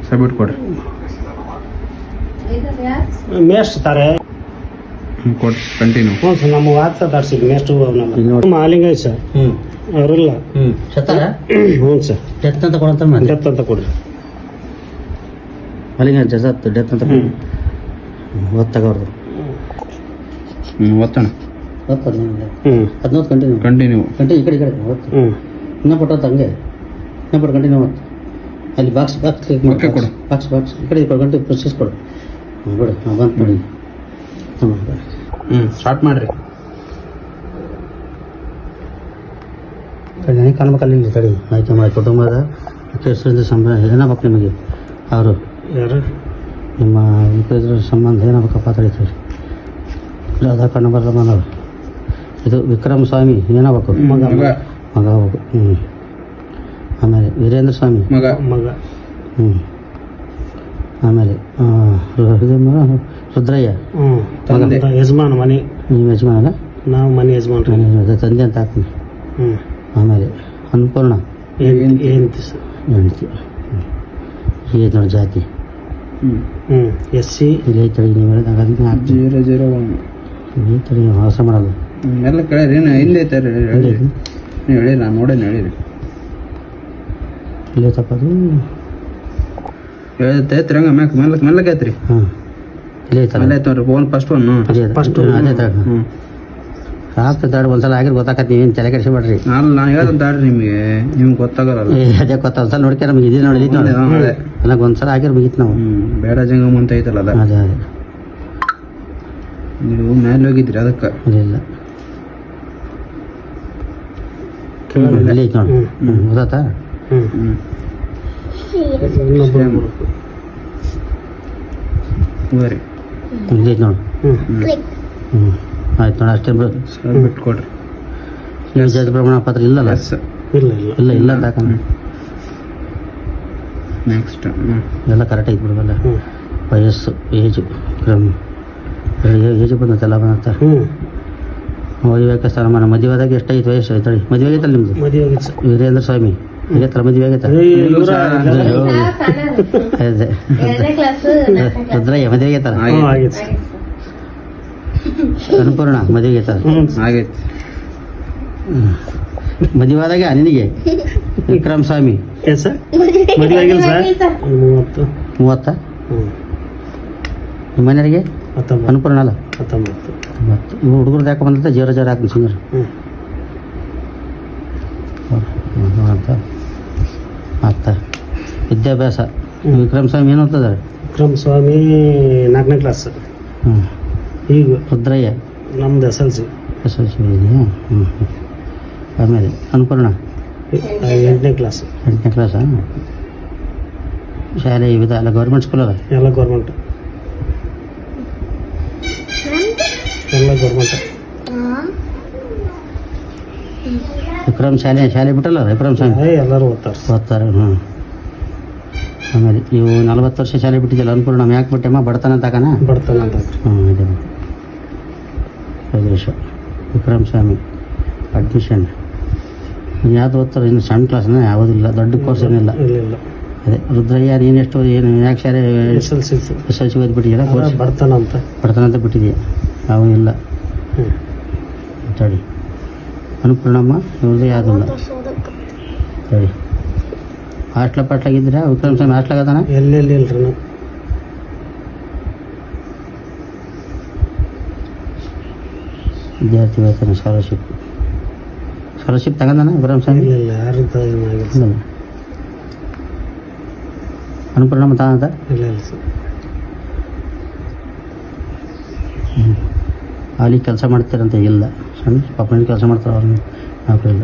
Submit ಕೊಡ್ರಿ. ಮೇಸ್ಟ್ ತಾರೆ ಕೊಡ್ continue. ಹ್ಞೂ ಸರ್ ನಮ್ಮ ವಾರ್ತ ತರ್ಸಿ ಮೇಸ್ಟ್ ನಮ್ಮ ಮಾಲಿಂಗ ಸರ್ ಅವರೆಲ್ಲ ಹ್ಞೂ ಸರ್ ಡೆತ್ ಅಂತ ಕೊಡಂತ ಡೆತ್ ಅಂತ ಕೊಡ್ರಿ. ಮಲ್ಲಿಂಗ ಜಸತ್ ಡೆತ್ ಅಂತ ಓದ್ತಾಗವ್ರದ್ದು ಒತ್ತಣ ಹದಿನೈದು ಕಂಟಿನ್ಯೂ ಕಂಟಿನ್ಯೂ ಕಂಟಿನ್ಯೂ ಈ ಕಡೆ ಓದ್ತು ಇನ್ನೂ ಕೊಟ್ಟಂತ ಹಂಗೆ ಇನ್ನೂ ಕೊಟ್ಟು ಕಂಟಿನ್ಯೂ ಓದ್ತು ಅಲ್ಲಿ ಬಾಕ್ಸ್ ಓಕೆ ಕೊಡು. ಬಾಕ್ಸ್ ಈ ಕಡೆ ಗಂಟೆ ಪ್ರೊಸೆಸ್ ಕೊಡು ಬಿಡು ಬಂತು ನೋಡಿ ಸ್ಟಾರ್ಟ್ ಮಾಡ್ರಿ. ನನಗೆ ಕಾಣ್ಬೇಕಲ್ಲ ತಡಿ ಆಯ್ಕೆ ಮಾಡಿ ಕುಟುಂಬದ ಹೆಸರಿಂದ ಸಂಬಂಧ ಏನಾಗಬೇಕು ನಿಮಗೆ ಅವರು ಯಾರು ನಿಮ್ಮ ವಿಪರೀತ ಸಂಬಂಧ ಏನಾಗಬೇಕಪ್ಪ ತಡೀತೀರಿ ಆಧಾರ್ ಕಾರ್ಡ್ ನಂಬರ್ ಬಂದವ ಇದು ವಿಕ್ರಮ್ ಸ್ವಾಮಿ ಏನಾಗಬೇಕು ಮಗ ಮಗ ಹೋಗು ಆಮೇಲೆ ವೀರೇಂದ್ರ ಸ್ವಾಮಿ ಮಗ ಮಗ ಆಮೇಲೆ ರುದ್ರಯ್ಯ ತಂದೆ. ಯಜಮಾನ ಮನೆ ನಿಮ್ಮ ಯಜಮಾನ ನಾವು ಮನೆ ಯಜಮಾನ್ರಿ. ತಂದೆ ಅಂತ ಹಾಕ್ತೀನಿ ಹ್ಞೂ ಆಮೇಲೆ ಅನ್ನಪೂರ್ಣ ಏನಂತ ಸರ್ ಹೆಂಡತಿ ಈಗ ನೋಡಿ ಜಾತಿ ಹ್ಞೂ SC ಇಲ್ಲಿ ಐತಳಿ ನೀವು ಹೇಳಿದಾಗ ಅದನ್ನ ಹಾಕ್ತೀನಿ 001 ಈ ತಳಿ ಅವಸರ ಮಾಡಲ್ಲ ಎಲ್ಲ ಕೇಳ್ರಿ ಹಿಂದೆ ಐತಾರೆ ನೀವು ಹೇಳಿ ನಾನು ನೋಡೇನು ಹೇಳಿರಿ ಇಲ್ಲೇ ತಪ್ಪದು ಹೇಳ್ತೈತ್ರಿ ಹಂಗ ಮೆಲ್ಲಕ್ಕೆ ಐತ್ರಿ. ಹಾಂ ಇಲ್ಲೇ ಐತಲ್ಲ ಅಲ್ಲೇ ಐತೆ ನೋಡ್ರಿ ಫೋನ್ ಫಸ್ಟ್ ಒನ್ ಅದೇ ತಗ ರಾತ್ರಿ ತಾಡು ಒಂದ್ಸಲ ಆಗಿರ್ ಗೊತ್ತಾಕತ್ತಿ ಏನು ತಲೆ ಕೆಡಿಸ್ಬೇಡ್ರಿ ನಾನು ಹೇಳ್ದಂತ ಆಡ್ರಿ ನಿಮ್ಗೆ ಗೊತ್ತಾಗಲ್ಲ. ಅದೇ ಗೊತ್ತ ಒಂದ್ಸಲ ನೋಡ್ಕ್ಯಾರ ನಮಗೆ ಇದೇ ನೋಡಿ ನೋಡಿ ಅಲ್ಲ ಒಂದ್ಸಲ ಆಗಿರ್ ಮುಗೀತು ನಾವು ಬೇಡ ಜಂಗಮ್ ಅಂತ ಐತಲ್ಲ ಅದ ಅದೇ ಅದೇ ನೀವು ಮೇಲೆ ಹೋಗಿದ್ರಿ ಅದಕ್ಕೆ ಇಲ್ಲ ಇಲ್ಲಿ ಐತೆ ನೋಡಿ ಗೊತ್ತಾತಾ ಹೋಗ್ರಿ ಇಲ್ಲಿ ಐತೆ ನೋಡಿ ಆಯ್ತು ನೋಡಿ ಅಷ್ಟೇ ಬಿಟ್ಟು ಕೊಡ್ರಿ. ನೀವು ಜಾತಿ ಪ್ರಮಾಣ ಪತ್ರ ಇಲ್ಲಲ್ಲ ಇಲ್ಲ ಇಲ್ಲ ಇಲ್ಲ ಅಂತ ಹಾಕಂದ್ರೆ ನೆಕ್ಸ್ಟ್ ಎಲ್ಲ ಕರೆಕ್ಟ್ ಐತೆ ಬಿಡುವಲ್ಲ ವಯಸ್ಸು ಏಜು ಕ್ರಮ ಏಜು ಬಂದತ್ತಲ್ಲ ಬಂದಂತ ಮದುವೆ ಸ್ಥಾನಮಾನ ಮದುವೆ ಆದಾಗ ಎಷ್ಟೈತೆ ವಯಸ್ಸು ಆಯ್ತಳಿ ಮದುವೆ ಆಗೈತಲ್ಲ ನಿಮ್ದು ಮದುವೆ ಆಗಿತ್ತು ಸರ್. ವೀರೇಂದ್ರ ಸ್ವಾಮಿ ಆಗೈತಲ್ಲ ಮದುವೆ ಆಗೈತ ಅದೇ ರುದ್ರಯ್ಯ ಮದುವೆ ಆಗೈತಲ್ಲ ಹ್ಞೂ ಆಗಿತ್ತು ಸರ್. ಅನ್ನಪೂರ್ಣ ಮದುವೆ ಆಗೈತಲ್ಲ ಆಗೈತಿ. ಮದುವೆ ಆದಾಗ ನಿನಗೆ ವಿಕ್ರಮ್ ಸ್ವಾಮಿ ಏನು ಸರ್ ಮದುವೆ ಆಗಿಲ್ಲ ಸರ್ 30 30 ಹ್ಞೂ ನಿಮ್ಮ ಮನೆಯವರಿಗೆ 19 ಅನ್ನಪೂರ್ಣ ಅಲ್ಲ 19 ಮತ್ತು ಇವು ಹುಡುಗರು ಯಾಕೆ ಬಂದಂತ ಜೋರ ಹಾಕ್ತೀನಿ ಸಿಂಗರ್ ಅಂತ ಮತ್ತು ವಿದ್ಯಾಭ್ಯಾಸ ವಿಕ್ರಮ್ ಸ್ವಾಮಿ ಏನು ಓದ್ತಿದ್ದಾರೆ ವಿಕ್ರಮ್ ಸ್ವಾಮಿ 4ನೇ ಕ್ಲಾಸ್ ಹ್ಞೂ ಈಗ ರುದ್ರಯ್ಯ ನಮ್ದು SLC SLC ಇದೆಯಾ ಆಮೇಲೆ ಅನ್ನಪೂರ್ಣ 8ನೇ ಕ್ಲಾಸ್ 8ನೇ ಕ್ಲಾಸಾ ಶಾಲೆ ವಿಧ ಅಲ್ಲ ಗೌರ್ಮೆಂಟ್ ಸ್ಕೂಲ್ ಅಲ್ಲ ಎಲ್ಲ ಗೌರ್ಮೆಂಟ್ ಎಲ್ಲ ಗೌರ್ಮೆಂಟ್. ವಿಕ್ರಮ್ ಶಾಲೆ ಬಿಟ್ಟಲ್ಲ ವಿಕ್ರಮ್ ಸ್ವಾಮಿ ಎಲ್ಲರೂ ಓದ್ತಾರೆ ಓದ್ತಾರೆ ಆಮೇಲೆ ನೀವು 40 ವರ್ಷ ಶಾಲೆ ಬಿಟ್ಟಿದ್ದಲ್ಲ ಅನ್ನಪೂರ್ಣ ನಮ್ಮ ಯಾಕೆ ಬಿಟ್ಟೆಮ್ಮ ಬಡತನ ಅಂತ ಹಾಕಣ ಬರ್ತಾನೆ ಅಂತ ಇದೆ ಪ್ರದೇಶ ವಿಕ್ರಮ್ ಸ್ವಾಮಿ ಅಡ್ಮಿಷನ್ ಯಾವ್ದು ಓದ್ತಾರೆ ಇನ್ನು ಸಣ್ಣ ಕ್ಲಾಸ್ನ ಯಾವುದಿಲ್ಲ ದೊಡ್ಡ ಕೋರ್ಸ್ ಏನಿಲ್ಲ ಇಲ್ಲ ಅದೇ ರುದ್ರಯ್ಯ ನೀನೆಷ್ಟು ಏನು ಯಾಕೆ ಶಾಲೆ SLC ಓದ್ಬಿಟ್ಟಿದ್ದೀರಾ ಕೋರ್ಸ್ ಬರ್ತಾನ ಅಂತ ಬಡತನ ಬಿಟ್ಟಿದೆಯಾ ಯಾವ ಇಲ್ಲ ತಡಿ ಅನ್ನಪೂರ್ಣಮ್ಮ ಇವ್ರದ್ದು ಯಾವುದಿಲ್ಲ ಸರಿ ಹಾಸ್ಟ್ಲಾಗಿದ್ದೀರಾ ವಿಕ್ರಮ್ ಸ್ವಾಮಿ ಹಾಸ್ಟ್ಲಾಗದಾನ ಎಲ್ಲೆಲ್ಲಿ ಇಲ್ರಿ ನಾವು ವಿದ್ಯಾರ್ಥಿ ವೇತನ ಸ್ಕಾಲರ್ಶಿಪ್ ತಗೊಂಡಾನ ವಿಕ್ರಮ್ ಸ್ವಾಮಿ ಇಲ್ಲ ಯಾರು ಇಲ್ಲ ಅನ್ನಪೂರ್ಣಮ್ಮ ತಗೊಂತ ಇಲ್ಲ ಸರ್ ಅಲ್ಲಿ ಕೆಲಸ ಮಾಡ್ತೀರಂತ ಇಲ್ಲ ಸಣ್ಣ ಪಾಪ ಕೆಲಸ ಮಾಡ್ತಾರೆ ಅವ್ರನ್ನ ನೌಕರಿ ಇಲ್ಲ